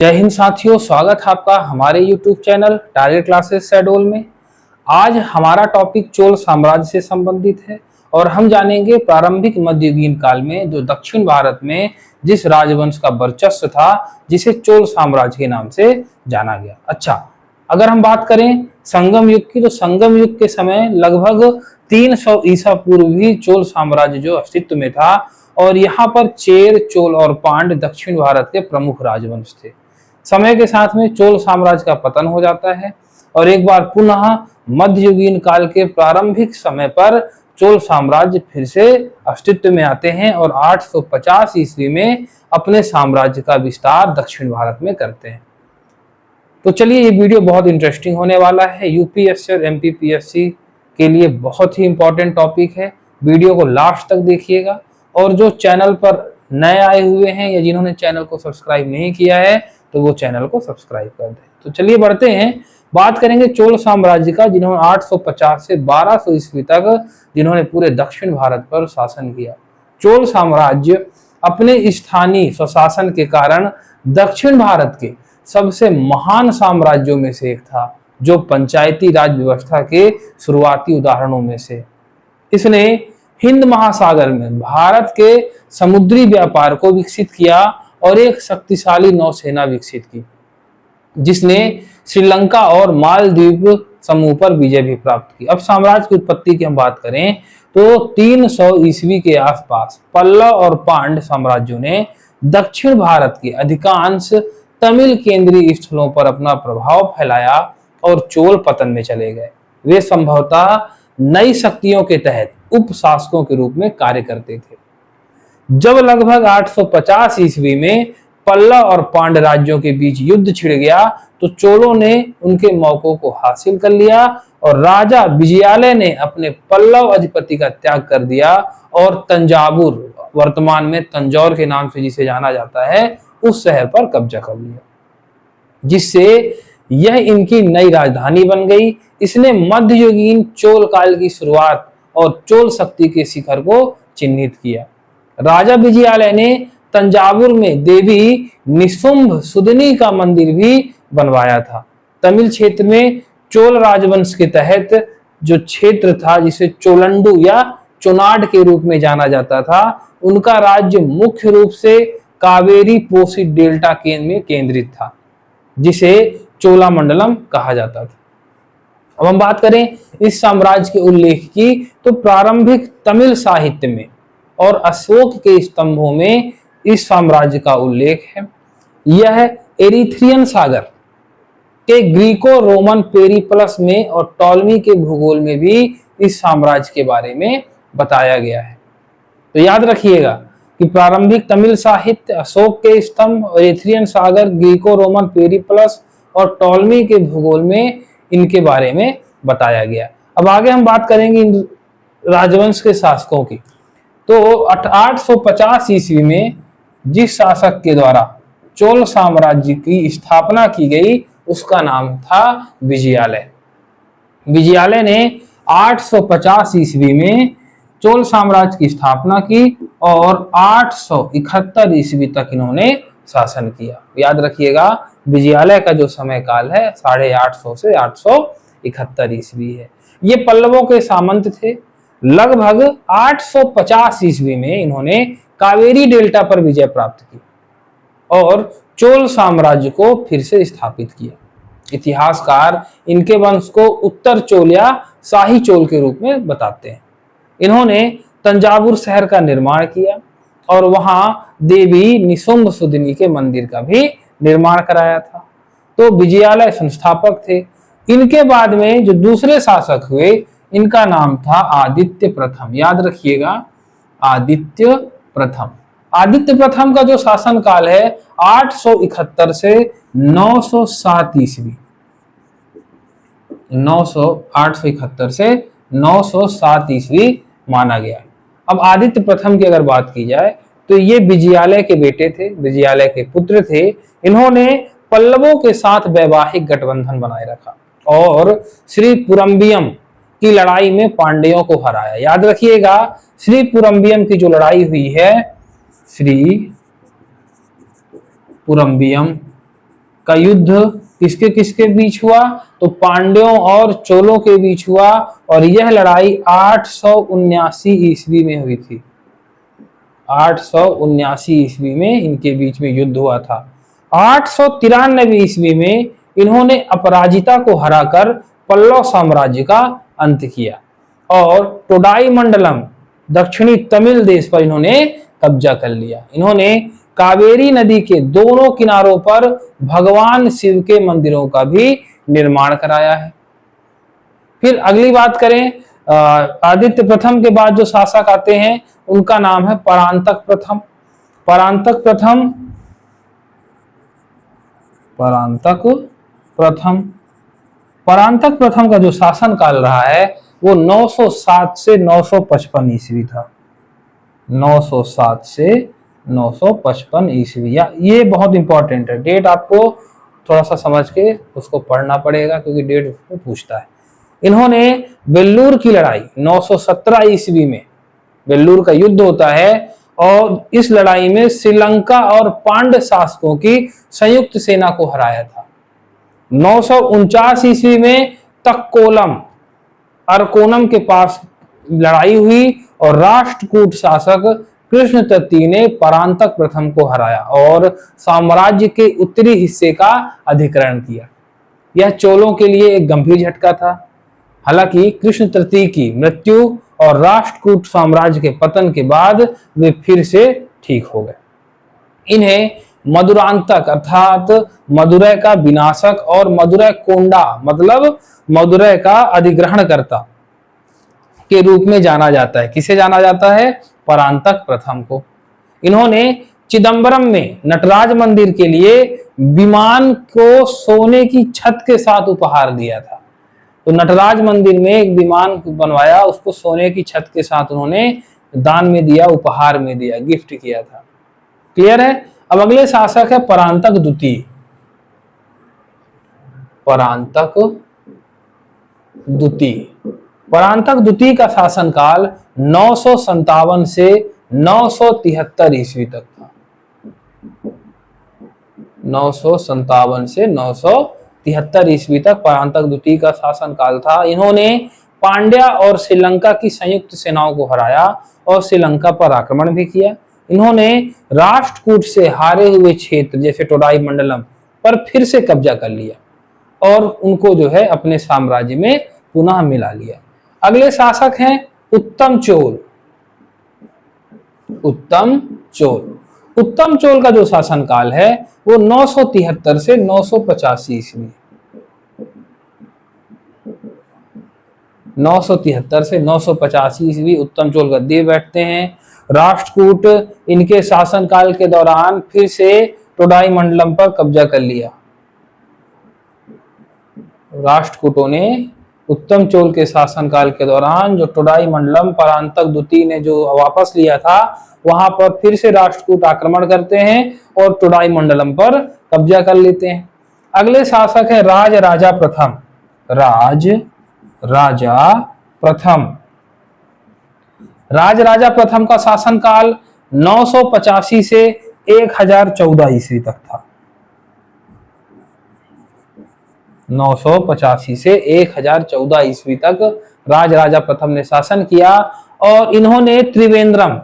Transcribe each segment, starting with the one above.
जय हिंद साथियों, स्वागत है आपका हमारे YouTube channel target classes Shahdol में। आज हमारा टॉपिक चोल साम्राज्य से संबंधित है और हम जानेंगे प्रारंभिक मध्ययुगीन काल में जो दक्षिण भारत में जिस राजवंश का वर्चस्व था जिसे चोल साम्राज्य के नाम से जाना गया। अच्छा, अगर हम बात करें संगम युग की, तो संगम युग के समय लगभग 300 ईसा पूर्व भी चोल साम्राज्य जो अस्तित्व में था और यहाँ पर चेर, चोल और पांड्य दक्षिण भारत के प्रमुख राजवंश थे। समय के साथ में चोल साम्राज्य का पतन हो जाता है और एक बार पुनः मध्ययुगीन काल के प्रारंभिक समय पर चोल साम्राज्य फिर से अस्तित्व में आते हैं और 850 ईस्वी में अपने साम्राज्य का विस्तार दक्षिण भारत में करते हैं। तो चलिए, ये वीडियो बहुत इंटरेस्टिंग होने वाला है। यूपीएससी और एमपीपीएससी के लिए बहुत ही इंपॉर्टेंट टॉपिक है। वीडियो को लास्ट तक देखिएगा और जो चैनल पर नए आए हुए हैं या जिन्होंने चैनल को सब्सक्राइब नहीं किया है तो वो चैनल को सब्सक्राइब कर दें। तो चलिए बढ़ते हैं, बात करेंगे चोल साम्राज्य का, जिन्होंने 850 से 1200 ईस्वी तक जिन्होंने पूरे दक्षिण भारत पर शासन किया। चोल साम्राज्य अपने स्थानीय स्वशासन के कारण दक्षिण भारत के सबसे महान साम्राज्यों में से एक था, जो पंचायती राज व्यवस्था के शुरुआती उदाहरणों में से। इसने हिंद महासागर में भारत के समुद्री व्यापार को विकसित किया और एक शक्तिशाली नौसेना विकसित की, जिसने श्रीलंका और मालदीव समूह पर विजय भी प्राप्त की। अब साम्राज्य की उत्पत्ति की हम बात करें तो 300 ईस्वी के आसपास पल्लव और पांड्य साम्राज्यों ने दक्षिण भारत के अधिकांश तमिल केंद्रीय स्थलों पर अपना प्रभाव फैलाया और चोल पतन में चले गए। वे संभवतः नई शक्तियों के तहत उप शासकों के रूप में कार्य करते थे। जब लगभग 850 ईस्वी में पल्लव और पांड्य राज्यों के बीच युद्ध छिड़ गया तो चोलों ने उनके मौकों को हासिल कर लिया और राजा विजयालय ने अपने पल्लव अधिपति का त्याग कर दिया और तंजावुर, वर्तमान में तंजौर के नाम से जिसे जाना जाता है, उस शहर पर कब्जा कर लिया, जिससे यह इनकी नई राजधानी बन गई। इसने मध्ययुगीन चोल काल की शुरुआत और चोल शक्ति के शिखर को चिन्हित किया। राजा विजयालय ने तंजावुर में देवी निशुंभ सुदनी का मंदिर भी बनवाया था। तमिल क्षेत्र में चोल राजवंश के तहत जो क्षेत्र था, जिसे चोलंडू या चोनाड के रूप में जाना जाता था, उनका राज्य मुख्य रूप से कावेरी पोषित डेल्टा में केंद्रित था, जिसे चोलामंडलम कहा जाता था। अब हम बात करें इस साम्राज्य के उल्लेख की, तो प्रारंभिक तमिल साहित्य में और अशोक के स्तंभों में इस साम्राज्य का उल्लेख है। यह एरिथ्रियन सागर के ग्रीको रोमन पेरिप्लस में और टॉलमी के भूगोल में भी इस साम्राज्य के बारे में बताया गया है। तो याद रखिएगा कि प्रारंभिक तमिल साहित्य, अशोक के स्तंभ और एरिथ्रियन सागर, ग्रीको रोमन पेरिप्लस और टॉलमी के भूगोल में इनके बारे में बताया गया। अब आगे हम बात करेंगे इन राजवंश के शासकों की। तो 850 ईस्वी में जिस शासक के द्वारा चोल साम्राज्य की स्थापना की गई उसका नाम था विजयालय। विजयालय ने 850 ईस्वी में चोल साम्राज्य की स्थापना की और 871 ईस्वी तक इन्होंने शासन किया। याद रखिएगा, विजयालय का जो समय काल है 850 से 871 ईस्वी है। ये पल्लवों के सामंत थे। लगभग 850 ईस्वी में इन्होंने कावेरी डेल्टा पर विजय प्राप्त की और चोल साम्राज्य को फिर से स्थापित किया। इतिहासकार इनके वंश को उत्तर चोल या शाही चोल के रूप में बताते हैं। इन्होंने तंजावुर शहर का निर्माण किया और वहां देवी निशुंभ सुदनी के मंदिर का भी निर्माण कराया था। तो विजयालय संस्थापक थे। इनके बाद में जो दूसरे शासक हुए, इनका नाम था आदित्य प्रथम। याद रखिएगा, आदित्य प्रथम। आदित्य प्रथम का जो शासन काल है 871 से 907 ईस्वी, 871 से 907 ईस्वी माना गया। अब आदित्य प्रथम की अगर बात की जाए तो ये विजयालय के बेटे थे, विजयालय के पुत्र थे। इन्होंने पल्लवों के साथ वैवाहिक गठबंधन बनाए रखा और श्री पुरम्बियम की लड़ाई में पांड्यों को हराया। याद रखिएगा, श्री पुरम्बियम की जो लड़ाई हुई है, श्री पुरम्बियम का युद्ध किसके किसके बीच हुआ? तो पांड्यों और चोलों के बीच हुआ, और यह लड़ाई 879 ईस्वी में हुई थी। 879 ईस्वी में इनके बीच में युद्ध हुआ था। 893 ईस्वी में इन्होंने अपराजिता को हराकर पल्लव साम्राज्य का अंत किया और टोडाई मंडलम दक्षिणी तमिल देश पर इन्होंने कब्जा कर लिया। इन्होंने कावेरी नदी के दोनों किनारों पर भगवान शिव के मंदिरों का भी निर्माण कराया है। फिर अगली बात करें, आदित्य प्रथम के बाद जो शासक आते हैं उनका नाम है परांतक प्रथम। परांतक प्रथम परांतक प्रथम परांतक प्रथम का जो शासन काल रहा है वो 907 से 955 ईस्वी था। 907 से 955 ईस्वी। या ये बहुत इंपॉर्टेंट है, डेट आपको थोड़ा सा समझ के उसको पढ़ना पड़ेगा क्योंकि डेट उसको पूछता है। इन्होंने वेल्लूर की लड़ाई 917 ईस्वी में वेल्लूर का युद्ध होता है और इस लड़ाई में श्रीलंका और पांड्य शासकों की संयुक्त सेना को हराया था। 949 ईस्वी में तक्कोलम अरकोनम के पास लड़ाई हुई और राष्ट्रकूट शासक कृष्ण तृतीय ने परांतक प्रथम को हराया और साम्राज्य के उत्तरी हिस्से का अधिग्रहण किया। यह चोलों के लिए एक गंभीर झटका था। हालांकि कृष्ण तृतीय की मृत्यु और राष्ट्रकूट साम्राज्य के पतन के बाद वे फिर से ठीक हो गए। इन्हें मधुरांतक अर्थात मदुरै का विनाशक और मदुरै कोंडा मतलब मदुरै का अधिग्रहणकर्ता के रूप में जाना जाता है। किसे जाना जाता है? परांतक प्रथम को। इन्होंने चिदंबरम में नटराज मंदिर के लिए विमान को सोने की छत के साथ उपहार दिया था। तो नटराज मंदिर में एक विमान बनवाया, उसको सोने की छत के साथ उन्होंने दान में दिया, उपहार में दिया, गिफ्ट किया था। क्लियर है? अब अगले शासक है परांतक द्वितीय। परांतक द्वितीय परांतक द्वितीय का शासनकाल 957 से 973 ईस्वी तक था। 957 से 973 ईस्वी तक परांतक द्वितीय का शासनकाल था। इन्होंने पांड्या और श्रीलंका की संयुक्त सेनाओं को हराया और श्रीलंका पर आक्रमण भी किया। इन्होंने राष्ट्रकूट से हारे हुए क्षेत्र जैसे टोडाई मंडलम पर फिर से कब्जा कर लिया और उनको जो है अपने साम्राज्य में पुनः मिला लिया। अगले शासक हैं उत्तम चोल। उत्तम चोल उत्तम चोल का जो शासनकाल है वो 973 से 985 ईस्वी। 973 से 985 ईस्वी उत्तम चोल गद्दी बैठते हैं। राष्ट्रकूट इनके शासनकाल के दौरान फिर से टोडाई मंडलम पर कब्जा कर लिया। राष्ट्रकूटों ने उत्तम चोल के शासनकाल के दौरान जो टोडाई मंडलम परांतक द्वितीय ने जो वापस लिया था वहां पर फिर से राष्ट्रकूट आक्रमण करते हैं और टोडाई मंडलम पर कब्जा कर लेते हैं। अगले शासक है राज राजा प्रथम। राज राजा प्रथम राज राजा प्रथम का शासनकाल 985 से 1014 ईस्वी तक था। 985 से 1014 ईस्वी तक राज राजा प्रथम ने शासन किया और इन्होंने त्रिवेंद्रम,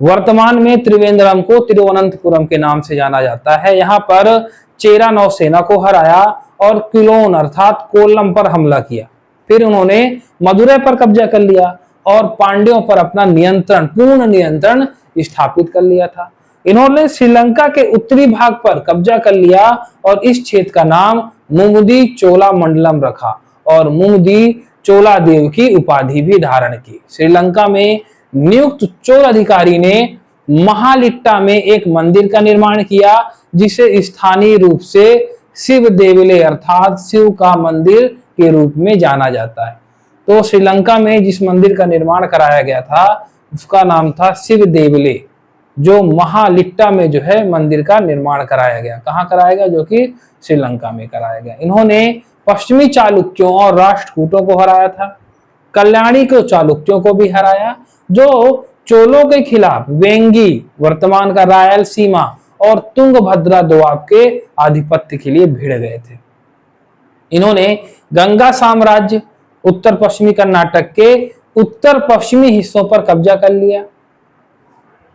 वर्तमान में त्रिवेंद्रम को तिरुवनंतपुरम के नाम से जाना जाता है, यहाँ पर चेरा नौसेना को हराया और क्लोन अर्थात कोल्लम पर हमला किया। फिर उन्होंने मदुरै पर कब्जा कर लिया और पांड्यों पर अपना नियंत्रण, पूर्ण नियंत्रण स्थापित कर लिया था। इन्होंने श्रीलंका के उत्तरी भाग पर कब्जा कर लिया और इस क्षेत्र का नाम मुमुदी चोला मंडलम रखा और मुमुदी चोला देव की उपाधि भी धारण की। श्रीलंका में नियुक्त चोल अधिकारी ने महालिट्टा में एक मंदिर का निर्माण किया जिसे स्थानीय रूप से शिव देवले अर्थात शिव का मंदिर के रूप में जाना जाता है। तो श्रीलंका में जिस मंदिर का निर्माण कराया गया था उसका नाम था शिव देवले, जो महालिट्टा में जो है मंदिर का निर्माण कराया गया। कहाँ कराया गया? जो कि श्रीलंका में कराया गया। इन्होंने पश्चिमी चालुक्यों और राष्ट्रकूटों को हराया था। कल्याणी को चालुक्यों को भी हराया, जो चोलों के खिलाफ वेंगी, वर्तमान का रायलसीमा और तुंगभद्रा दोआब के आधिपत्य के लिए भिड़ गए थे। इन्होंने गंगा साम्राज्य, उत्तर पश्चिमी कर्नाटक के उत्तर पश्चिमी हिस्सों पर कब्जा कर लिया।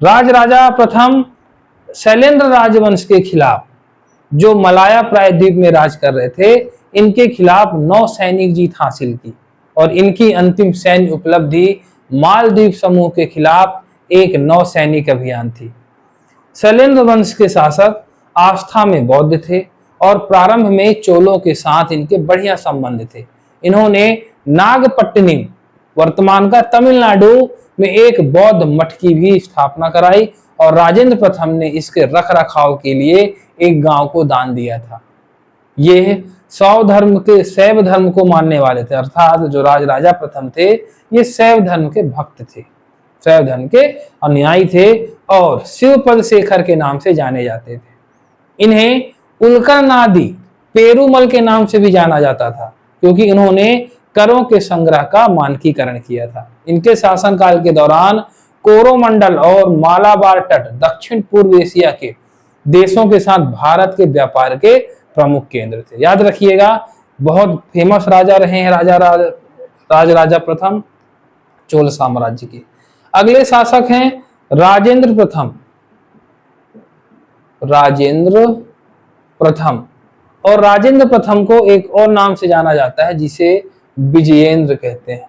राजराजा प्रथम शैलेंद्र राजवंश के खिलाफ, जो मलाया प्रायद्वीप में राज कर रहे थे, इनके खिलाफ 9 सैनिक जीत हासिल की और इनकी अंतिम सैन्य उपलब्धि मालदीव समूह के खिलाफ एक 9 सैनिक अभियान थी। शैलेंद्र वंश के शासक आस्था में बौद्ध थे और प्रारंभ में चोलों के साथ इनके बढ़िया संबंध थे। इन्होंने नागपट्टिनम, वर्तमान का तमिलनाडु में एक बौद्ध मठ की भी स्थापना कराई और राजेंद्र प्रथम ने इसके रख रखाव के लिए एक गांव को दान दिया था। ये शैव धर्म को मानने वाले थे, अर्थात जो राजा प्रथम थे ये शैव धर्म के भक्त थे, शैव धर्म के अनुयायी थे और शिवपद शेखर के नाम से जाने जाते थे। इन्हें उल्करनादी पेरुमल के नाम से भी जाना जाता था क्योंकि इन्होंने करों के संग्रह का मानकीकरण किया था। इनके शासनकाल के दौरान कोरोमंडल और मालाबार तट दक्षिण पूर्व एशिया के देशों के साथ भारत के व्यापार के प्रमुख केंद्र थे। याद रखिएगा, बहुत फेमस राजा रहे हैं राजा प्रथम चोल साम्राज्य के। अगले शासक हैं राजेंद्र प्रथम। और राजेंद्र प्रथम को एक और नाम से जाना जाता है जिसे विजयेंद्र कहते हैं।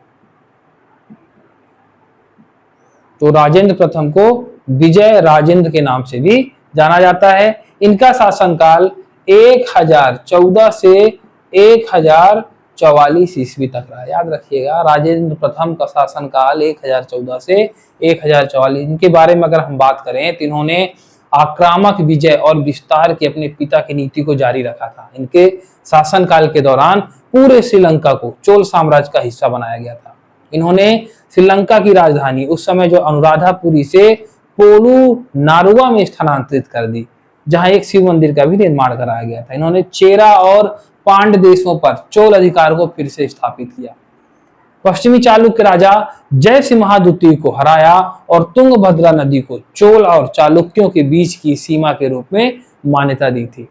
तो राजेंद्र प्रथम को विजय राजेंद्र के नाम से भी जाना जाता है। इनका शासनकाल 1014 से 1044 ईस्वी तक रहा। याद रखिएगा, राजेंद्र प्रथम का शासनकाल 1014 से 1044। इनके बारे में अगर हम बात करें तो इन्होंने आक्रामक विजय और विस्तार की अपने पिता की नीति को जारी रखा था। इनके शासनकाल के दौरान पूरे श्रीलंका को चोल साम्राज्य का हिस्सा बनाया गया था। इन्होंने श्रीलंका की राजधानी उस समय जो अनुराधापुरी से पोलू नारुआ में स्थानांतरित कर दी, जहां एक शिव मंदिर का भी निर्माण कराया गया था। इन्होंने चेरा और पांड देशों पर चोल अधिकार को फिर से स्थापित किया। पश्चिमी चालुक्य राजा जय सिम्हा द्वितीय को हराया और तुंगभद्रा नदी को चोल और चालुक्यों के बीच की सीमा के रूप में मान्यता दी थी।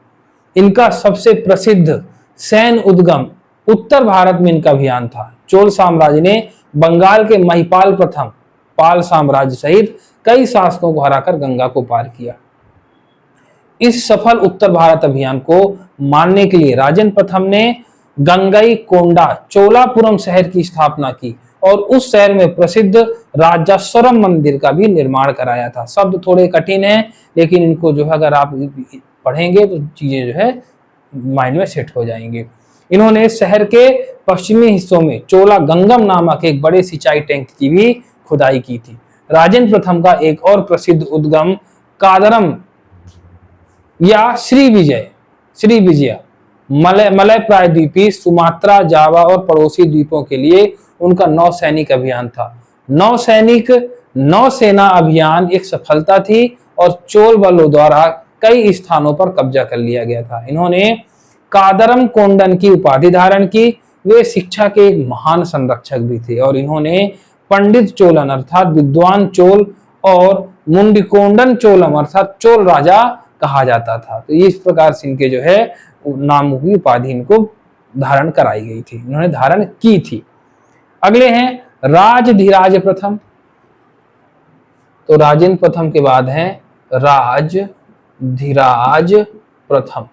इनका सबसे प्रसिद्ध सैन्य उद्गम उत्तर भारत में इनका अभियान था। चोल साम्राज्य ने बंगाल के महिपाल प्रथम पाल साम्राज्य सहित कई शासकों को हराकर गंगा को पार किया। इस सफल उत्तर भारत अभियान को मानने के लिए राजेंद्र प्रथम ने गंगई कोंडा चोलापुरम शहर की स्थापना की और उस शहर में प्रसिद्ध राजास्वरम मंदिर का भी निर्माण कराया था। शब्द थोड़े कठिन हैं, लेकिन इनको जो है अगर आप पढ़ेंगे तो चीजें जो है माइंड में सेट हो जाएंगे। इन्होंने शहर के पश्चिमी हिस्सों में चोला गंगम नामक एक बड़े सिंचाई टैंक की भी खुदाई की थी। राजेंद्र प्रथम का एक और प्रसिद्ध उद्गम कादरम या श्री विजय मलय प्रायद्वीपी सुमात्रा, जावा और पड़ोसी द्वीपों के लिए उनका नौसैनिक अभियान था। नौसेना अभियान एक सफलता थी और चोल बलों द्वारा कई स्थानों पर कब्जा कर लिया गया था। इन्होंने कादरम कोंडन की उपाधि धारण की। वे शिक्षा के एक महान संरक्षक भी थे और इन्होंने पंडित चोलन अर्थात विद्वान चोल और मुंडिकोंडन चोलम अर्थात चोल राजा कहा जाता था। तो इस प्रकार से इनके जो है नामों की उपाधि इनको धारण कराई गई थी, इन्होंने धारण की थी। अगले हैं राजधिराज प्रथम। तो राजेंद्र प्रथम के बाद हैं राजधिराज प्रथम।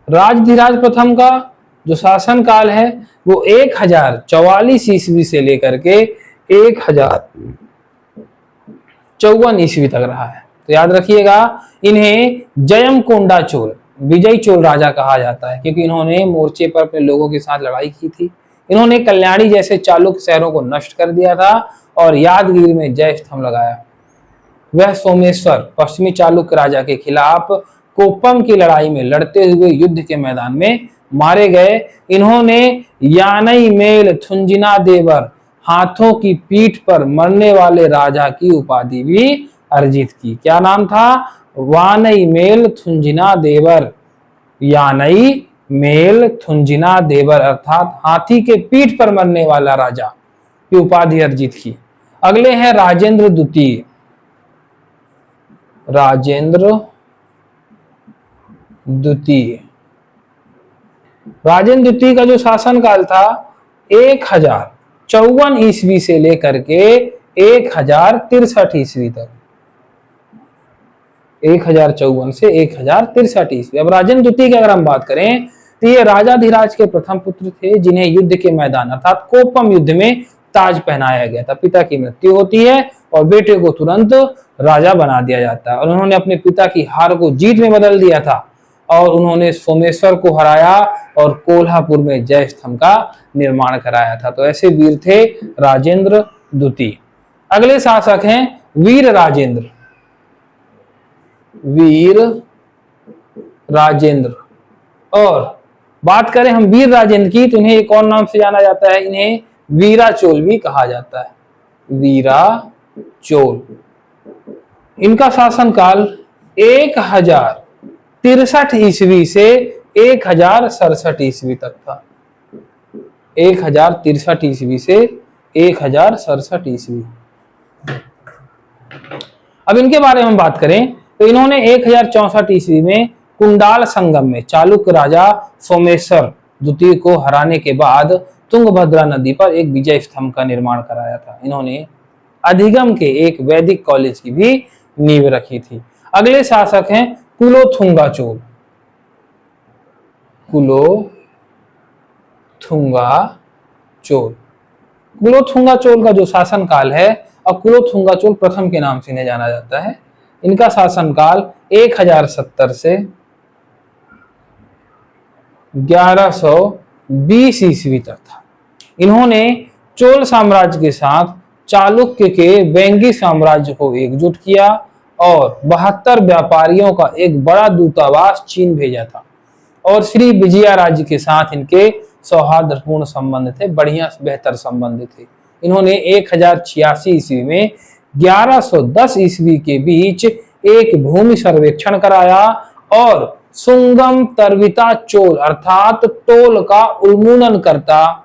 राजधिराज प्रथम का जो शासन काल है वो 1044 ईस्वी से लेकर के 1054 ईस्वी तक रहा है। तो याद रखिएगा, इन्हें जयमकोंडा चोल, विजय चोल राजा कहा जाता है क्योंकि इन्होंने मोर्चे पर अपने लोगों के साथ लड़ाई की थी। इन्होंने कल्याणी जैसे चालुक्य शहरों को नष्ट कर दिया था और यादगिरी में जय स्तंभ लगाया। वह सोमेश्वर पश्चिमी चालुक्य राजा के खिलाफ कोप्पम की लड़ाई में लड़ते हुए युद्ध के मैदान में मारे गए। इन्होंने यानई मेल थुंजिना देवर, हाथों की पीठ पर मरने वाले राजा की उपाधि भी अर्जित की। क्या नाम था? वानई मेल थुंजिना देवर, यानई मेल थुंजिना देवर अर्थात हाथी के पीठ पर मरने वाला राजा की उपाधि अर्जित की। अगले हैं राजेंद्र द्वितीय। राजेंद्र द्वितीय। राजेंद्र द्वितीय का जो शासनकाल था 1054 ईस्वी से लेकर के 1063 ईस्वी तक, 1054 से 1063 ईस्वी। अब राजेंद्र द्वितीय की अगर हम बात करें तो ये राजाधिराज के प्रथम पुत्र थे, जिन्हें युद्ध के मैदान अर्थात कोप्पम युद्ध में ताज पहनाया गया था। पिता की मृत्यु होती है और बेटे को तुरंत राजा बना दिया जाता है, और उन्होंने अपने पिता की हार को जीत में बदल दिया था और उन्होंने सोमेश्वर को हराया और कोल्हापुर में जय स्तंभ का निर्माण कराया था। तो ऐसे वीर थे राजेंद्र द्वितीय। अगले शासक हैं वीर राजेंद्र। वीर राजेंद्र, और बात करें हम वीर राजेंद्र की तो इन्हें एक और नाम से जाना जाता है, इन्हें वीराचोल भी कहा जाता है। वीराचोल। इनका शासनकाल 1063 ईस्वी से 1067 ईस्वी तक था। 1063 ईस्वी से 1067 ईस्वी। अब इनके बारे में हम बात करें तो इन्होंने 1064 ईस्वी में कुंडाल संगम में चालुक्य राजा सोमेश्वर द्वितीय को हराने के बाद तुंगभद्रा नदी पर एक विजय स्तंभ का निर्माण कराया था। इन्होंने अधिगम के एक वैदिक कॉलेज की भी नींव रखी थी। अगले शासक हैं कुलोथुंगा चोल। कुलोथुंगा चोल। कुलोथुंगा चोल का जो शासनकाल है, और कुलोथुंगा चोल प्रथम के नाम से इन्हें जाना जाता है, इनका शासनकाल 1070 से 1120 ईस्वी तक था। इन्होंने चोल साम्राज्य के साथ चालुक्य के वेंगी साम्राज्य को एकजुट किया और 72 व्यापारियों का एक बड़ा दूतावास चीन भेजा था, और श्री विजया राज्य के साथ इनके सौहार्दपूर्ण संबंध थे, बढ़िया बेहतर संबंध थे। इन्होंने 1086 ईस्वी में 1110 ईस्वी के बीच एक भूमि सर्वेक्षण कराया और सुंगम तरविता चोल अर्थात टोल का उन्मूलन करता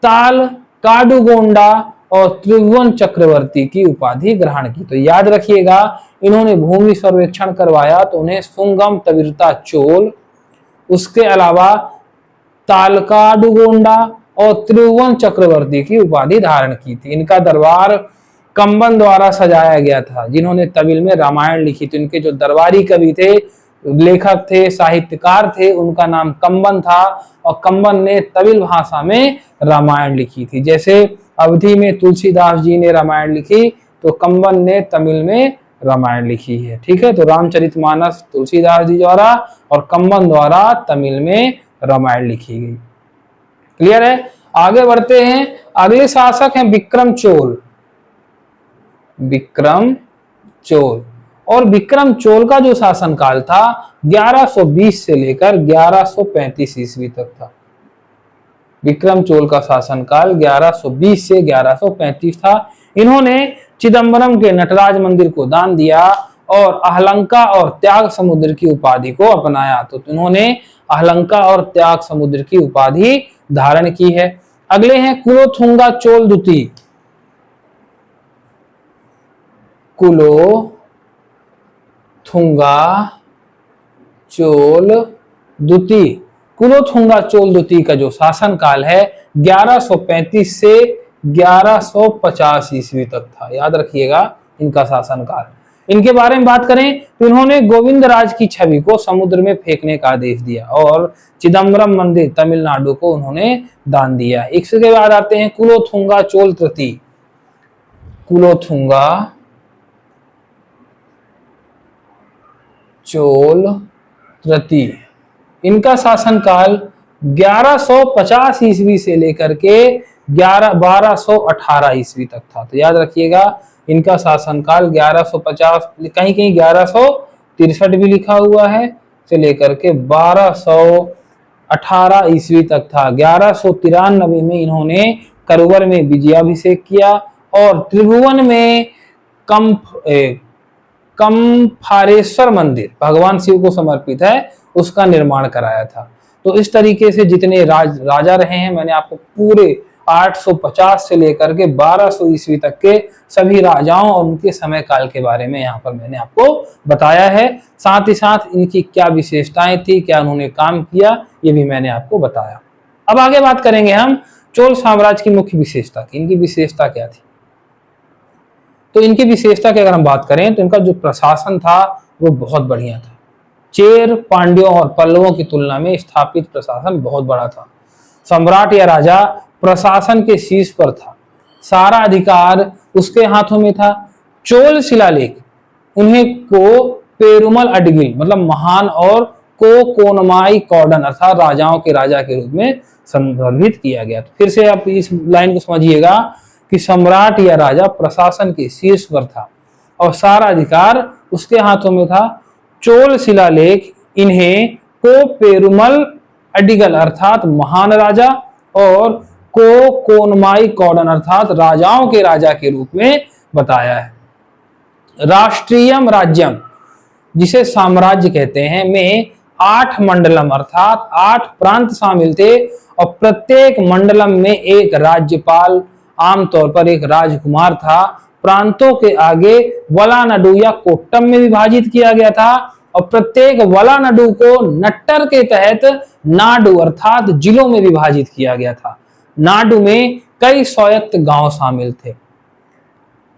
ताल काडुगोंडा और त्रिभुवन चक्रवर्ती की उपाधि ग्रहण की। तो याद रखिएगा, इन्होंने भूमि सर्वेक्षण करवाया तो उन्हें सुंगम तविरता चोल, उसके अलावा तालकाडुगोंडा और त्रिभुवन चक्रवर्ती की उपाधि धारण की थी। इनका दरबार कंबन द्वारा सजाया गया था, जिन्होंने तमिल में रामायण लिखी थी। इनके जो दरबारी कवि थे, लेखक थे, साहित्यकार थे, उनका नाम कंबन था, और कंबन ने तमिल भाषा में रामायण लिखी थी। जैसे अवधी में तुलसीदास जी ने रामायण लिखी, तो कंबन ने तमिल में रामायण लिखी है। ठीक है, तो रामचरितमानस तुलसीदास जी द्वारा और कंबन द्वारा तमिल में रामायण लिखी गई। क्लियर है? आगे बढ़ते हैं। अगले शासक हैं विक्रम चोल। विक्रम चोल, और विक्रम चोल का जो शासनकाल था 1120 से लेकर 1135 ईस्वी तक था। विक्रम चोल का शासनकाल 1120 से 1135 था। इन्होंने चिदंबरम के नटराज मंदिर को दान दिया और अहलंका और त्याग समुद्र की उपाधि को अपनाया। तो इन्होंने अहलंका और त्याग समुद्र की उपाधि धारण की है। अगले हैं कुलोथुंगा चोल द्वितीय। कुलोथुंगा चोल द्वितीय। कुलोथुंगा चोल द्वितीय का जो शासनकाल है 1135 से 1150 ईस्वी तक था। याद रखिएगा इनका शासनकाल। इनके बारे में बात करें तो इन्होंने गोविंद राज की छवि को समुद्र में फेंकने का आदेश दिया और चिदंबरम मंदिर तमिलनाडु को उन्होंने दान दिया। इसके बाद आते हैं कुलोथुंगा चोल तृतीय। कुलोथुंगा चोल तृतीय, इनका शासनकाल 1150 ईस्वी से लेकर के 1218 ईस्वी तक था। तो याद रखिएगा इनका शासनकाल 1150, कहीं कहीं 1163 भी लिखा हुआ है, से लेकर के 1218 ईस्वी तक था। 1193 में इन्होंने करुवर में विजयाभिषेक किया और त्रिभुवन में कम्फारेश्वर मंदिर भगवान शिव को समर्पित है, उसका निर्माण कराया था। तो इस तरीके से जितने राजा रहे हैं मैंने आपको पूरे 850 से लेकर के 1200 ईस्वी तक के सभी राजाओं और उनके समय काल के बारे में यहाँ पर मैंने आपको बताया है। साथ ही साथ इनकी क्या विशेषताएं थी, क्या उन्होंने काम किया, ये भी मैंने आपको बताया। अब आगे बात करेंगे हम चोल साम्राज्य की मुख्य विशेषता की। इनकी विशेषता क्या थी? तो इनकी विशेषता की अगर हम बात करें तो इनका जो प्रशासन था वो बहुत बढ़िया था। चेर, पांड्यों और पल्लवों की तुलना में स्थापित प्रशासन बहुत बड़ा था। सम्राट या राजा प्रशासन के शीर्ष पर था, सारा अधिकार उसके हाथों में था। चोल शिलालेख उन्हें को पेरुमल अडगिल मतलब महान और को कोनमाई कौडन अर्थात राजाओं के राजा के रूप में संदर्भित किया गया। तो फिर से आप इस लाइन को समझिएगा कि सम्राट या राजा प्रशासन के शीर्ष पर था और सारा अधिकार उसके हाथों में था। चोल शिलालेख इन्हें को पेरुमल अडिगल अर्थात महान राजा और को कोनमाई कौडन अर्थात राजाओं के राजा के रूप में बताया है। राष्ट्रीयम राज्यम जिसे साम्राज्य कहते हैं में 8 मंडलम अर्थात 8 प्रांत शामिल थे और प्रत्येक मंडलम में एक राज्यपाल, आमतौर पर एक राजकुमार था। प्रांतों के आगे वलानडु या कोट्टम में विभाजित किया गया था और प्रत्येक वलानडु को नट्टर के तहत नाडु अर्थात जिलों में विभाजित किया गया था। नाडु में कई स्वायत्त गांव शामिल थे।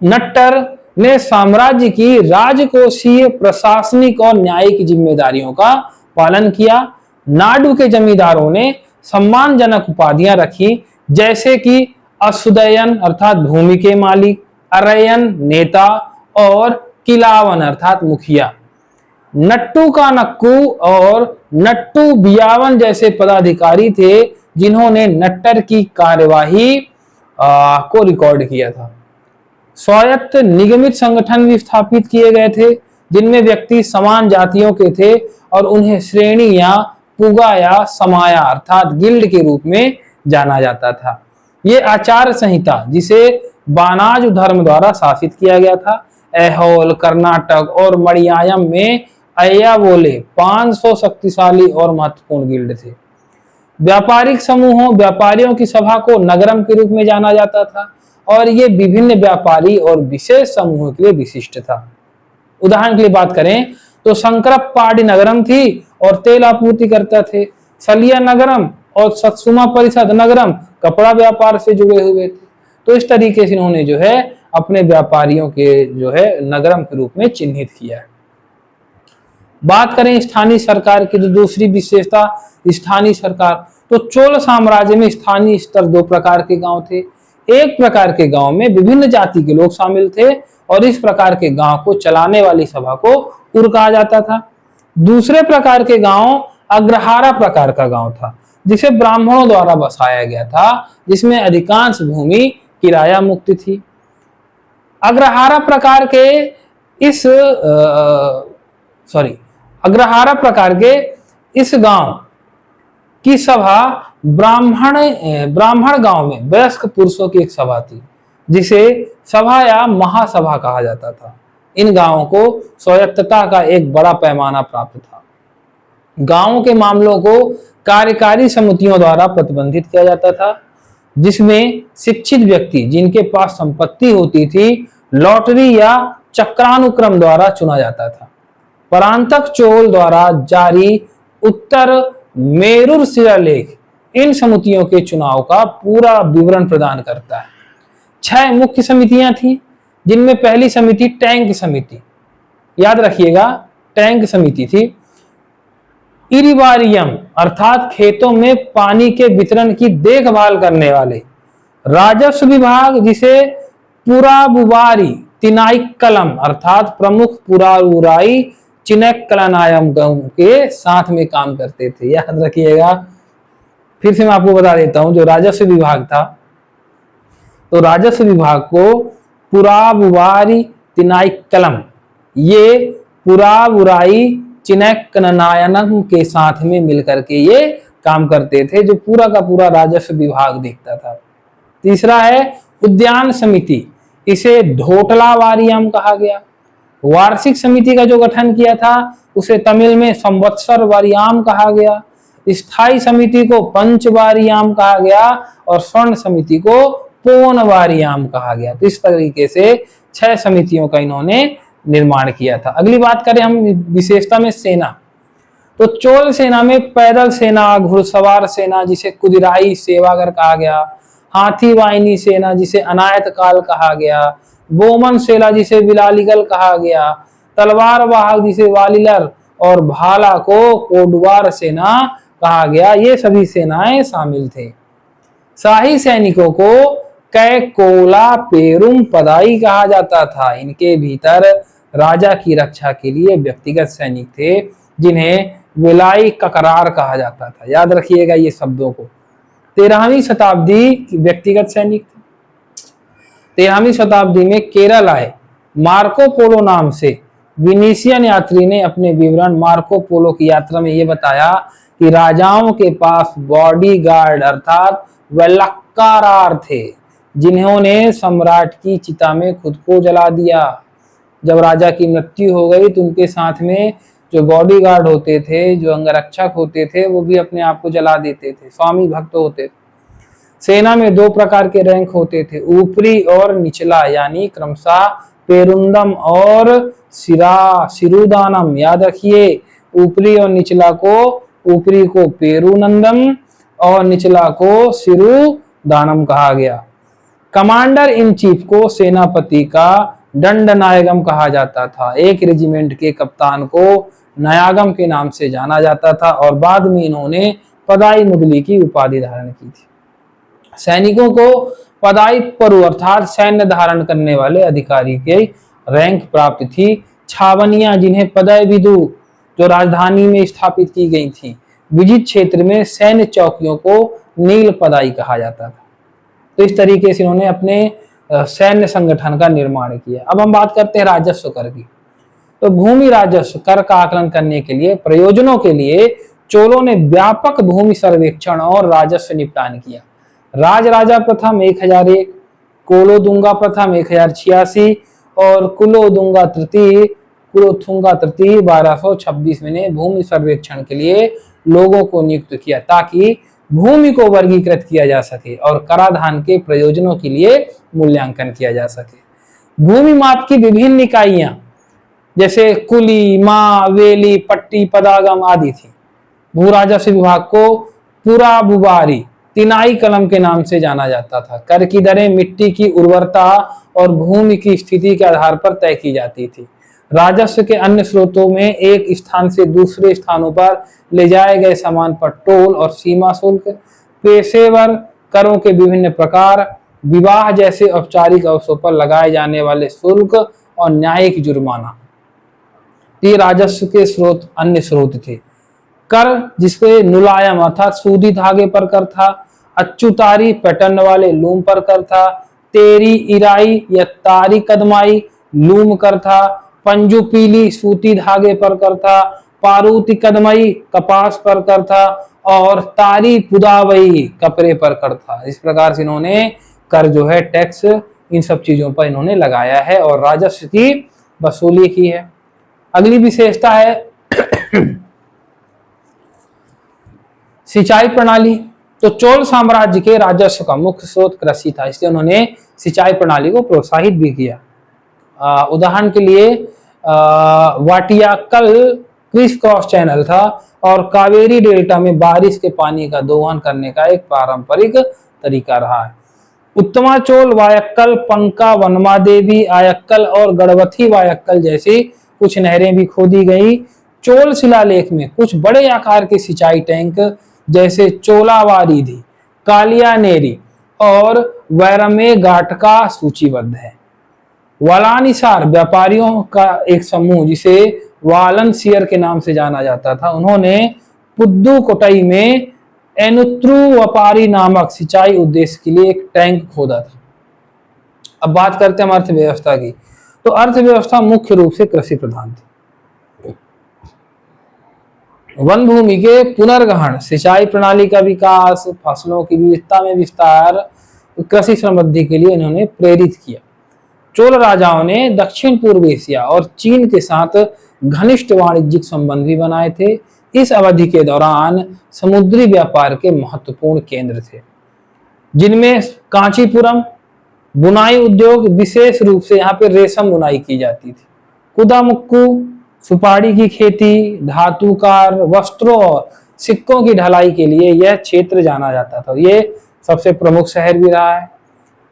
नट्टर ने साम्राज्य की राजकोषीय, प्रशासनिक और न्यायिक जिम्मेदारियों का पालन किया। नाडु के जमींदारों ने सम्मानजनक उपाधियां रखी, जैसे कि असुदयन अर्थात भूमि के मालिक, अरयन नेता और किलावन अर्थात मुखिया। नट्टू का नक्कू और नट्टू बियावन जैसे पदाधिकारी थे जिन्होंने नट्टर की कार्यवाही को रिकॉर्ड किया था। स्वायत्त निगमित संगठन भी स्थापित किए गए थे जिनमें व्यक्ति समान जातियों के थे और उन्हें श्रेणी या पुगा या समाया अर्थात गिल्ड के रूप में जाना जाता था। ये आचार संहिता जिसे बानाज धर्म द्वारा शासित किया गया था। ऐहोल, कर्नाटक और मलयालम में अय्यावोले 500 शक्तिशाली और महत्वपूर्ण गिल्ड थे। व्यापारिक समूहों, व्यापारियों की सभा को नगरम के रूप में जाना जाता था और ये विभिन्न व्यापारी और विशेष समूहों के लिए विशिष्ट था। उदाहरण के लिए बात करें तो शंकरप्पाडी नगरम थी और तेल आपूर्ति करता थे। सलिया नगरम और सत्सुमा परिषद नगरम कपड़ा व्यापार से जुड़े हुए थे। तो इस तरीके से इन्होंने जो है अपने व्यापारियों के जो है नगरम के रूप में चिन्हित किया है। बात करें स्थानीय सरकार की तो दूसरी विशेषता स्थानीय सरकार। तो चोल साम्राज्य में स्थानीय स्तर 2 प्रकार के गांव थे। एक प्रकार के गांव में विभिन्न जाति के लोग शामिल थे और इस प्रकार के गांव को चलाने वाली सभा को पुर कहा जाता था। दूसरे प्रकार के गांव अग्रहारा प्रकार का गांव था जिसे ब्राह्मणों द्वारा बसाया गया था, जिसमें अधिकांश भूमि किराया मुक्त थी। अग्रहारा प्रकार के इस गांव की सभा ब्राह्मण गांव में वयस्क पुरुषों की एक सभा थी जिसे सभा या महासभा कहा जाता था। इन गांवों को स्वायत्तता का एक बड़ा पैमाना प्राप्त था। गांवों के मामलों को कार्यकारी समितियों द्वारा प्रतिबंधित किया जाता था, जिसमें शिक्षित व्यक्ति जिनके पास संपत्ति होती थी लॉटरी या चक्रानुक्रम द्वारा चुना जाता था। परांतक चोल द्वारा जारी उत्तर मेरुर शिलालेख इन समितियों के चुनाव का पूरा विवरण प्रदान करता है। 6 मुख्य समितियां थी जिनमें पहली समिति टैंक समिति, याद रखिएगा टैंक समिति थी। इरिवारियम अर्थात खेतों में पानी के वितरण की देखभाल करने वाले। राजस्व विभाग जिसे पुराबुवारी तिनाइक्कलम अर्थात प्रमुख पुराउराई चिनक्कलनायम के साथ में काम करते थे, याद रखिएगा। फिर से मैं आपको बता देता हूं, जो राजस्व विभाग था तो राजस्व विभाग को पुराबुवारी तिनाइक्कलम ये पुराबुराई चिनक्कलनायम के साथ में मिलकर के ये काम करते थे, जो पूरा का पूरा राजस्व विभाग देखता था। तीसरा है उद्यान समिति, इसे ढोटला वारियम कहा गया। वार्षिक समिति का जो गठन किया था उसे तमिल में संवत्सर वारियाम कहा गया। स्थायी समिति को पंचवारियाम कहा गया और स्वर्ण समिति को पोनवारियाम कहा गया। तो इस तरीके से 6 समितियों का इन्होंने निर्माण किया था। अगली बात करें हम विशेषता में सेना, तो चोल सेना में पैदल सेना, घुड़सवार सेना जिसे कुदिराई सेवागर कहा गया, हाथी वाहिनी सेना जिसे अनायत काल कहा गया, बोमन सेना जिसे बिलालिगल कहा गया, तलवार वाहक जिसे वालिलर और भाला को कोडवार सेना कहा गया, ये सभी सेनाएं शामिल थे। शाही सैनिकों को कैकोला पेरुम पदाई कहा जाता था। इनके भीतर राजा की रक्षा के लिए व्यक्तिगत सैनिक थे जिन्हें विलाई ककरार कहा जाता था। याद रखिएगा ये शब्दों को। 13वीं शताब्दी व्यक्तिगत सैनिक थे। 13वीं शताब्दी में केरल आए मार्को पोलो नाम से विनीशियन यात्री ने अपने विवरण मार्को पोलो की यात्रा में ये बताया कि राजाओं के पास बॉडीगार्ड अर्थात वेलक्कारार थे जिन्होंने सम्राट की चिता में खुद को जला दिया। जब राजा की मृत्यु हो गई तो उनके साथ में जो बॉडीगार्ड होते थे, जो अंगरक्षक होते थे, वो भी अपने आप को जला देते थे, स्वामी भक्त होते थे। सेना में 2 प्रकार के रैंक होते थे, ऊपरी और निचला, यानी क्रमशः पेरुंदम और सिरुदानम। याद रखिए, ऊपरी और निचला को, ऊपरी को पेरुनंदम और निचला को सिरुदानम कहा गया। कमांडर इन चीफ को सेनापति का दंडनायगम कहा जाता था। एक रेजिमेंट के कप्तान को नायागम के नाम से जाना जाता था और बाद में इन्होंने पदाई मुदली की उपाधि धारण की थी। सैनिकों को पदाई परु अर्थात सैन्य धारण करने वाले अधिकारी के रैंक प्राप्त थी। छावनियां जिन्हें पदय विदु जो राजधानी में स्थापित की गई थी। विजित क्षेत्र में सैन्य चौकियों को नील पदाई कहा जाता था। तो इस तरीके से इन्होंने अपने सैन्य संगठन का निर्माण किया। अब हम बात करते हैं राजस्व कर की। तो भूमि राजस्व कर का आकलन करने के लिए प्रयोजनों के लिए चोलों ने व्यापक भूमि सर्वेक्षण और राजस्व निपटान किया। राजराजा प्रथम 1001, कोलोदुंगा प्रथम 1086 और कुलोथुंगा तृतीय 1226 में भूमि सर्वेक्षण के लिए लोगों को नियुक्त किया ताकि भूमि को वर्गीकृत किया जा सके और कराधान के प्रयोजनों के लिए मूल्यांकन किया जा सके। भूमि माप की विभिन्न इकाइयां जैसे कुली, माँ, वेली, पट्टी, पदागम आदि थी। भू राजस्व विभाग को पूरा बुबारी तिनाई कलम के नाम से जाना जाता था। कर की दरें मिट्टी की उर्वरता और भूमि की स्थिति के आधार पर तय की जाती थी। राजस्व के अन्य स्रोतों में एक स्थान से दूसरे स्थानों पर ले जाए गए सामान पर टोल और सीमा शुल्क, पेशेवर करों के विभिन्न प्रकार, विवाह जैसे औपचारिक अवसरों पर लगाए जाने वाले शुल्क और न्यायिक जुर्माना, ये राजस्व के स्रोत अन्य स्रोत थे। कर जिसपे नुलायम अर्थात सूदी धागे पर कर था, अच्युतारी पैटर्न वाले लूम पर कर था, तेरी इराई या तारी कदमाई लूम कर था, पंजू पीली सूती धागे पर कर था, पारूती कदमई कपास पर कर था और तारी पुदावई कपड़े पर कर था। इस प्रकार से इन्होंने कर जो है टैक्स इन सब चीजों पर इन्होंने लगाया है और राजस्व की वसूली की है। अगली विशेषता है सिंचाई प्रणाली। तो चोल साम्राज्य के राजस्व का मुख्य स्रोत कृषि था, इसलिए उन्होंने सिंचाई प्रणाली को प्रोत्साहित भी किया। उदाहरण के लिए वाटियाकल क्रिस क्रॉस चैनल था और कावेरी डेल्टा में बारिश के पानी का दोहन करने का एक पारंपरिक तरीका रहा है। उत्तमा चोल वायक्कल, पंका, वनमा देवी आयक्कल और गढ़वथी वायक्कल जैसी कुछ नहरें भी खोदी गई। चोल शिलालेख में कुछ बड़े आकार के सिंचाई टैंक जैसे चोलावारीधि, कालियानेरी और वैरमे गाटका सूचीबद्ध है। वालानिसार व्यापारियों का एक समूह जिसे वालनसियर के नाम से जाना जाता था, उन्होंने पुद्दुकोट्टई में एनुत्रु व्यापारी नामक सिंचाई उद्देश्य के लिए एक टैंक खोदा था। अब बात करते हैं हम अर्थव्यवस्था की। तो अर्थव्यवस्था मुख्य रूप से कृषि प्रधान थी। वन भूमि के पुनर्ग्रहण, सिंचाई प्रणाली का विकास, फसलों की विविधता में विस्तार, कृषि समृद्धि के लिए इन्होंने प्रेरित किया। चोल राजाओं ने दक्षिण पूर्व एशिया और चीन के साथ घनिष्ठ वाणिज्यिक संबंध भी बनाए थे। इस अवधि के दौरान समुद्री व्यापार के महत्वपूर्ण केंद्र थे, जिनमें कांचीपुरम बुनाई उद्योग, विशेष रूप से यहाँ पे रेशम बुनाई की जाती थी, कुदामुक्कू सुपारी की खेती, धातुकार वस्त्रों और सिक्कों की ढलाई के लिए यह क्षेत्र जाना जाता था। ये सबसे प्रमुख शहर भी रहा है।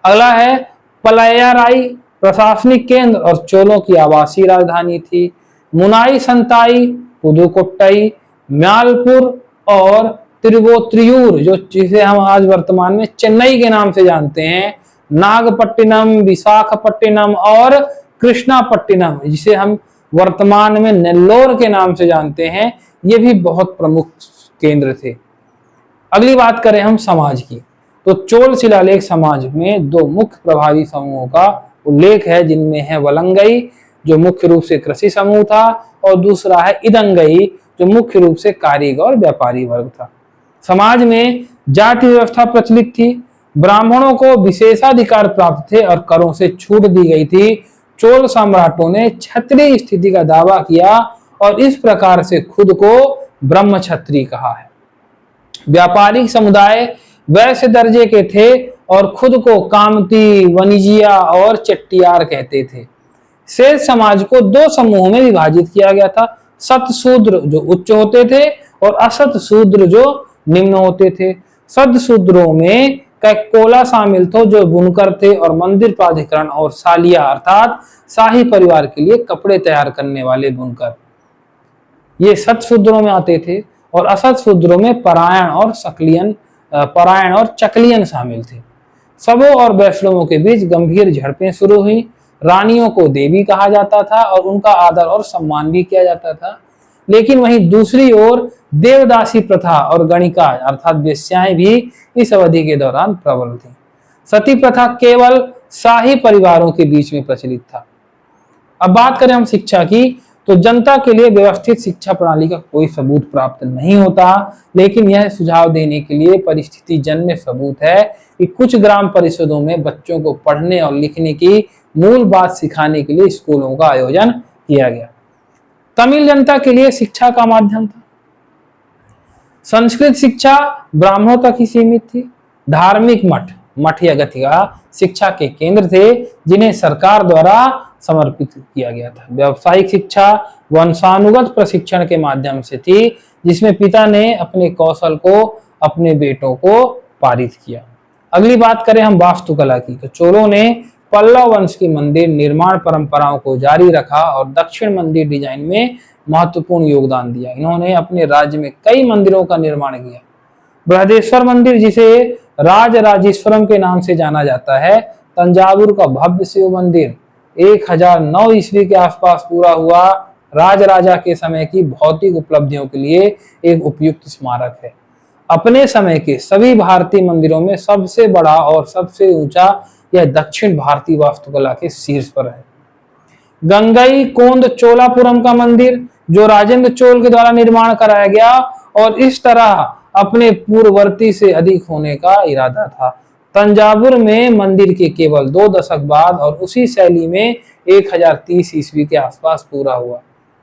अगला है पलयाराई, प्रशासनिक केंद्र और चोलों की आवासीय राजधानी थी। मुनाई संताई, पुदुकोट्टई, म्यालपुर और तिरुवोत्रियूर, जो जिसे हम आज वर्तमान में चेन्नई के नाम से जानते हैं, नागपट्टिनम, विशाखापट्टिनम और कृष्णापट्टिनम, जिसे हम वर्तमान में नेल्लोर के नाम से जानते हैं, ये भी बहुत प्रमुख केंद्र थे। अगली बात करें हम समाज की, तो चोल शिलालेख समाज में दो मुख्य प्रभावी समूहों का उल्लेख है, जिनमें है वलंगई, जो मुख्य रूप से कृषि समूह था, और दूसरा है इदंगई, जो मुख्य रूप से कारीगर और व्यापारी वर्ग था। समाज में जाति व्यवस्था प्रचलित थी, ब्राह्मणों को विशेषाधिकार प्राप्त थे और करों से छूट दी गई थी। चोल सम्राटों ने क्षत्रिय स्थिति का दावा किया और इस प्रकार से खुद को ब्रह्म क्षत्रिय कहा है। व्यापारिक समुदाय वैश्य दर्जे के थे और खुद को कामती, वनिजिया और चेट्टियार कहते थे। शेष समाज को दो समूहों में विभाजित किया गया था, सत शूद्र जो उच्च होते थे और असत शूद्र जो निम्न होते थे। सत शूद्रों में कैकोला शामिल थे, जो बुनकर थे और मंदिर प्राधिकरण और सालिया अर्थात शाही परिवार के लिए कपड़े तैयार करने वाले बुनकर, ये सत शूद्रों में आते थे। और असत शूद्रों में परायण और चकलियन शामिल थे। सबों और वैष्णवों के बीच गंभीर झड़पें शुरू हुई। रानियों को देवी कहा जाता था और उनका आदर और सम्मान भी किया जाता था। लेकिन वहीं दूसरी ओर देवदासी प्रथा और गणिका अर्थात वेश्याएं भी इस अवधि के दौरान प्रबल थी। सती प्रथा केवल शाही परिवारों के बीच में प्रचलित था। अब बात करें हम शिक्षा की, तो जनता के लिए व्यवस्थित शिक्षा प्रणाली का कोई सबूत प्राप्त नहीं होता, लेकिन यह सुझाव देने के लिए परिस्थिति जन्य सबूत है कि कुछ ग्राम परिषदों में बच्चों को पढ़ने और लिखने की मूल बात सिखाने के लिए स्कूलों का आयोजन किया गया। तमिल जनता के लिए शिक्षा का माध्यम था। संस्कृत शिक्षा ब्राह्मणों तक ही सीमित थी। धार्मिक मठ या गतिका शिक्षा के केंद्र थे, जिन्हें सरकार द्वारा समर्पित किया गया था। व्यावसायिक शिक्षा वंशानुगत प्रशिक्षण के माध्यम से थी, जिसमें पिता ने अपने कौशल को अपने बेटों को पारित किया। अगली बात करें हम वास्तुकला की, तो चोलों ने पल्लव वंश की मंदिर निर्माण परंपराओं को जारी रखा और दक्षिण मंदिर डिजाइन में महत्वपूर्ण योगदान दिया। इन्होंने अपने राज्य में कई मंदिरों का निर्माण किया। बृहदेश्वर मंदिर, जिसे राजराजेश्वरम के नाम से जाना जाता है, तंजावुर का भव्य शिव मंदिर 1009 ईस्वी के आसपास पूरा हुआ, राजराजा के समय की भौतिक उपलब्धियों के लिए एक उपयुक्त स्मारक है। अपने समय के सभी भारतीय मंदिरों में सबसे बड़ा और सबसे ऊंचा यह दक्षिण भारतीय वास्तुकला के शीर्ष पर है। गंगई कोंद चोलापुरम का मंदिर, जो राजेंद्र चोल के द्वारा निर्माण कराया गया और इस तरह अपने पूर्ववर्ती से अधिक होने का इरादा था। तंजावुर में मंदिर के केवल 2 दशक बाद और उसी शैली में 1030 ईस्वी के आसपास पूरा हुआ।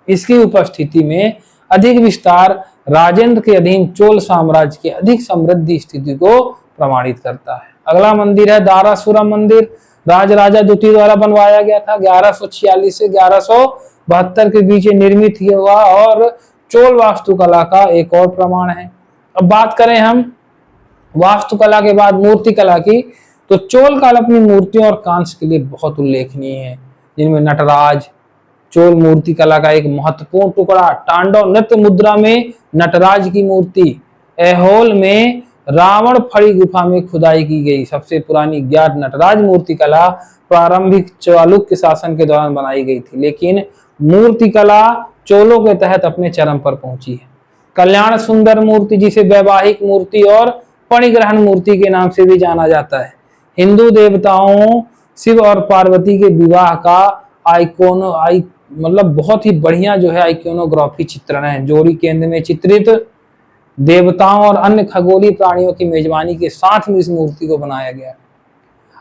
इसकी उपस्थिति में अधिक विस्तार राजेंद्र के अधीन चोल साम्राज्य की अधिक समृद्धि स्थिति को प्रमाणित करता है। अगला मंदिर है दारासुरम मंदिर, राजराजा द्वितीय द्वारा बनवाया गया था। 1146 से 1172 के बीच निर्मित हुआ और चोल वास्तुकला का एक और प्रमाण है। अब बात करें हम वास्तुकला के बाद मूर्तिकला की, तो चोल काल अपनी मूर्तियों और कांस्य के लिए बहुत उल्लेखनीय है, जिनमें नटराज चोल मूर्तिकला का एक महत्वपूर्ण टुकड़ा, तांडव नृत्य मुद्रा में नटराज की मूर्ति, ऐहोल में रावण फड़ी गुफा में खुदाई की गई सबसे पुरानी ज्ञात नटराज मूर्तिकला प्रारंभिक चालुक्य शासन के दौरान बनाई गई थी, लेकिन मूर्तिकला चोलों के तहत अपने चरम पर पहुंची है। कल्याण सुंदर मूर्ति, जिसे वैवाहिक मूर्ति और पणिग्रहण मूर्ति के नाम से भी जाना जाता है, हिंदू देवताओं शिव और पार्वती के विवाह का मतलब बहुत ही बढ़िया जो है आइकोनोग्राफी चित्रण है। जोड़ी केंद्र में चित्रित देवताओं और अन्य खगोलीय प्राणियों की मेजबानी के साथ में इस मूर्ति को बनाया गया।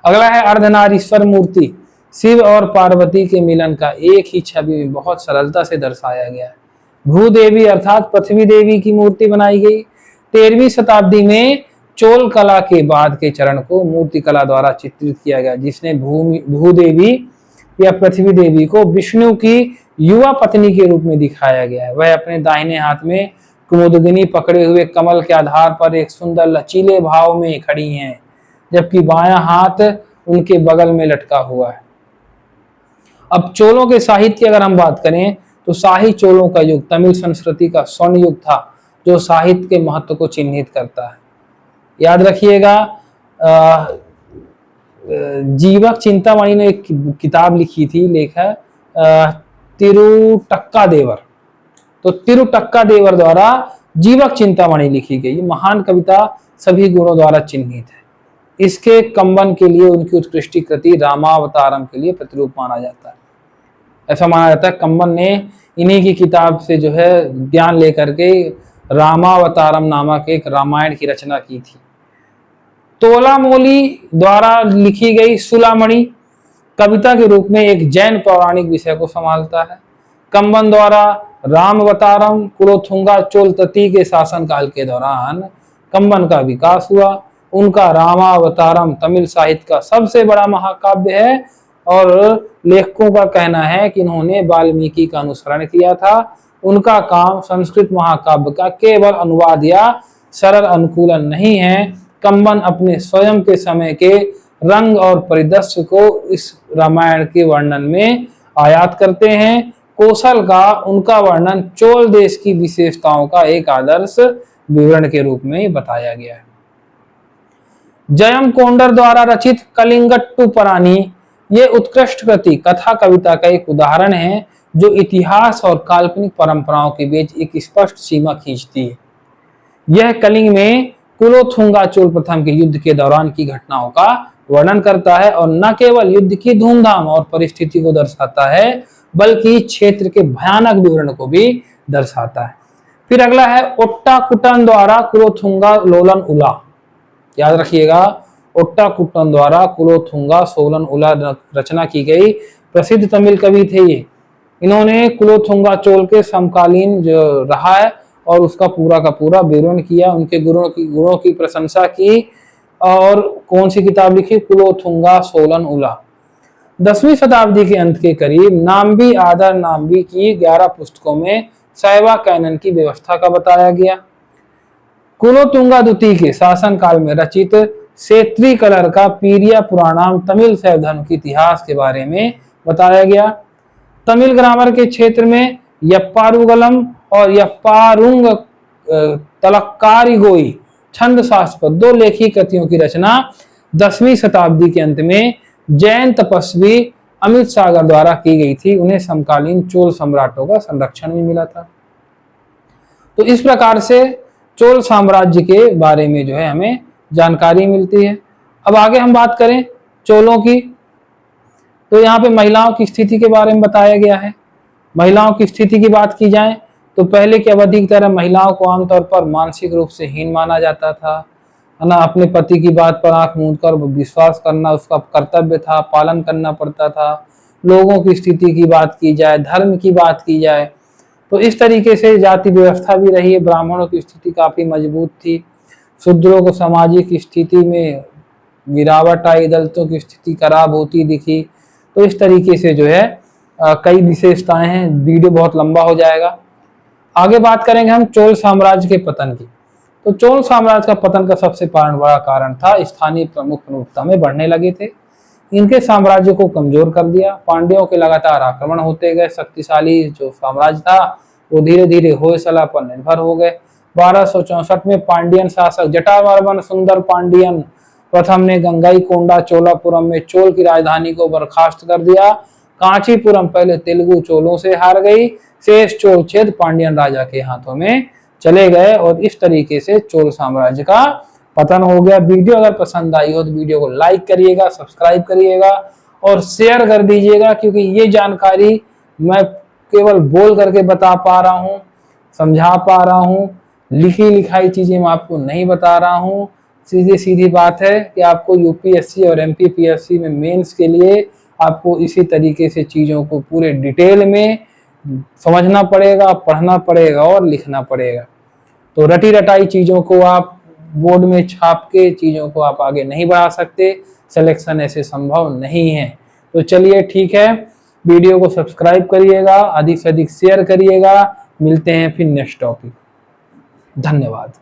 अगला है अर्धनारीश्वर मूर्ति, शिव और पार्वती के मिलन का एक ही छवि में बहुत सरलता से दर्शाया गया है। भूदेवी अर्थात पृथ्वी देवी की मूर्ति बनाई गई। 13वीं शताब्दी में चोल कला के बाद के चरण को मूर्ति कला द्वारा चित्रित किया गया, जिसने भूदेवी या पृथ्वी देवी को विष्णु की युवा पत्नी के रूप में दिखाया गया है। वह अपने दाहिने हाथ में कुमुदगिनी पकड़े हुए कमल के आधार पर एक सुंदर लचीले भाव में खड़ी हैं, जबकि बायां हाथ उनके बगल में लटका हुआ है। अब चोलों के साहित्य की अगर हम बात करें तो शाही चोलों का युग तमिल संस्कृति का स्वर्ण युग था, जो साहित्य के महत्व को चिन्हित करता है। याद रखिएगा, जीवक चिंतामणि ने एक किताब लिखी थी, लेखक तिरुटक्का देवर। तो तिरुटक्का देवर द्वारा जीवक चिंतामणि लिखी गई महान कविता सभी गुणों द्वारा चिन्हित है। इसके कंबन के लिए उनकी उत्कृष्ट कृति रामावतारम के लिए प्रतिरूप माना जाता है। ऐसा माना जाता है कंबन ने इन्हीं की किताब से जो है ज्ञान लेकर के रामावतारम नामक एक रामायण की रचना की थी। तोलामोली द्वारा लिखी गई सुलामणि कविता के रूप में एक जैन पौराणिक विषय को संभालता है। कंबन द्वारा रामावतारम कुलोथुंगा चोल तती के शासनकाल के दौरान कंबन का विकास हुआ। उनका रामावतारम तमिल साहित्य का सबसे बड़ा महाकाव्य है और लेखकों का कहना है कि इन्होंने वाल्मीकि का अनुसरण किया था। उनका काम संस्कृत महाकाव्य का केवल अनुवाद या सरल अनुकूलन नहीं है। कंबन अपने स्वयं के समय के रंग और परिदृश्य को इस रामायण के वर्णन में आयात करते हैं। कौशल का उनका वर्णन चोल देश की विशेषताओं का एक आदर्श विवरण के रूप में बताया गया है। जयम कोंडर द्वारा रचित कलिंगट्टू परानी ये उत्कृष्ट कृति कथा कविता का एक उदाहरण है, जो इतिहास और काल्पनिक परंपराओं के बीच एक स्पष्ट सीमा खींचती है। यह कलिंग में कुलोथुंगा चोल प्रथम के युद्ध के दौरान की घटनाओं का वर्णन करता है और न केवल युद्ध की धूमधाम और परिस्थिति को दर्शाता है, बल्कि क्षेत्र के भयानक विवरण को भी दर्शाता है। फिर अगला है ओट्टाकुटन द्वारा कुलोथुंगा लोलन उला। याद रखिएगा, ओट्टाकुटन द्वारा कुलोथुंगा सोलन उला रचना की गई प्रसिद्ध तमिल कवि थे ये। इन्होंने कुलोथुंगा चोल के समकालीन जो रहा है और उसका पूरा का पूरा विवरण किया, उनके गुणों की प्रशंसा की और कौन सी किताब लिखी? कुलोथुंगा सोलन उला। 10वीं शताब्दी के अंत के करीब नाम्बी आदर नाम्बी की 11 पुस्तकों में शैवा कैनन की व्यवस्था का बताया गया। कुलोथुंगा द्वितीय के शासन काल में रचित सेत्री कलर का पीरिया पुराणाम तमिल शैव धर्म के इतिहास के बारे में बताया गया। तमिल ग्रामर के क्षेत्र में यप्पारुगलम और यप्पारुंग तलक्कारिगोई छंद शास्त्र पर 2 लेखी कृतियों की रचना 10वीं शताब्दी के अंत में जैन तपस्वी अमित सागर द्वारा की गई थी। उन्हें समकालीन चोल सम्राटों का संरक्षण भी मिला था। तो इस प्रकार से चोल साम्राज्य के बारे में जो है हमें जानकारी मिलती है। अब आगे हम बात करें चोलों की, तो यहाँ पे महिलाओं की स्थिति के बारे में बताया गया है। महिलाओं की स्थिति की बात की जाए तो पहले की अवधि की तरह महिलाओं को आमतौर पर मानसिक रूप से हीन माना जाता था, है ना। अपने पति की बात पर आंख मूंद कर विश्वास करना उसका कर्तव्य था, पालन करना पड़ता था। लोगों की स्थिति की बात की जाए, धर्म की बात की जाए तो इस तरीके से जाति व्यवस्था भी रही है। ब्राह्मणों की स्थिति काफी मजबूत थी, शूद्रों को सामाजिक स्थिति में गिरावट आई, दलितों की स्थिति खराब होती दिखी। तो इस तरीके से जो है कई विशेषताएं हैं। वीडियो बहुत लंबा हो जाएगा। आगे बात करेंगे हम चोल साम्राज्य के पतन की। तो चोल साम्राज्य का पतन का सबसे बड़ा कारण था स्थानीय प्रमुख प्रमुखता में बढ़ने लगे थे। इनके साम्राज्य को कमजोर कर दिया। पांड्यों के लगातार आक्रमण होते गए। शक्तिशाली जो साम्राज्य था वो धीरे धीरे होयसला पर निर्भर हो गए। 1264 में पांडियन शासक जटावर्मन सुंदर पांडियन प्रथम ने गंगाई कोंडा चोलापुरम में चोल की राजधानी को बर्खास्त कर दिया। कांचीपुरम पहले तेलुगु चोलों से हार गई। शेष चोल क्षेत्र पांडियन राजा के हाथों में चले गए और इस तरीके से चोल साम्राज्य का पतन हो गया। वीडियो अगर पसंद आई हो तो वीडियो को लाइक करिएगा, सब्सक्राइब करिएगा और शेयर कर दीजिएगा, क्योंकि ये जानकारी मैं केवल बोल करके बता पा रहा हूँ, समझा पा रहा हूँ। लिखी लिखाई चीजें मैं आपको नहीं बता रहा हूँ। सीधी सीधी बात है कि आपको यूपीएससी और एमपीपीएससी में मेंस के लिए आपको इसी तरीके से चीजों को पूरे डिटेल में समझना पड़ेगा, पढ़ना पड़ेगा और लिखना पड़ेगा। तो रटी रटाई चीजों को आप बोर्ड में छाप के चीजों को आप आगे नहीं बढ़ा सकते, सिलेक्शन ऐसे संभव नहीं है। तो चलिए ठीक है, वीडियो को सब्सक्राइब करिएगा, अधिक से अधिक शेयर करिएगा। मिलते हैं फिर नेक्स्ट टॉपिक। धन्यवाद।